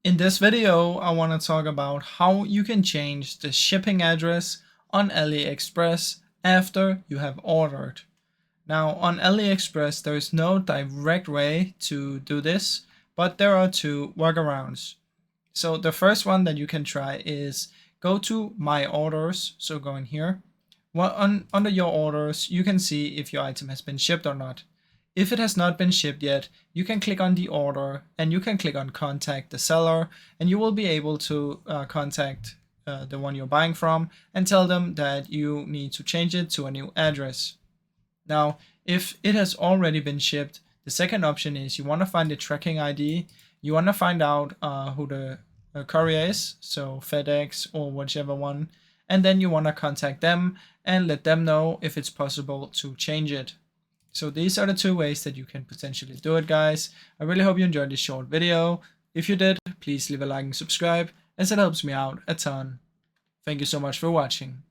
In this video, I want to talk about how you can change the shipping address on AliExpress after you have ordered. Now on AliExpress, there is no direct way to do this, but there are two workarounds. So the first one that you can try is go to My Orders. So go in here. Under your orders, you can see if your item has been shipped or not. If it has not been shipped yet, you can click on the order and you can click on contact the seller, and you will be able to contact the one you're buying from and tell them that you need to change it to a new address. Now, if it has already been shipped, the second option is you want to find the tracking ID. You want to find out who the courier is, so FedEx or whichever one, and then you want to contact them and let them know if it's possible to change it. So these are the two ways that you can potentially do it, guys. I really hope you enjoyed this short video. If you did, please leave a like and subscribe, as it helps me out a ton. Thank you so much for watching.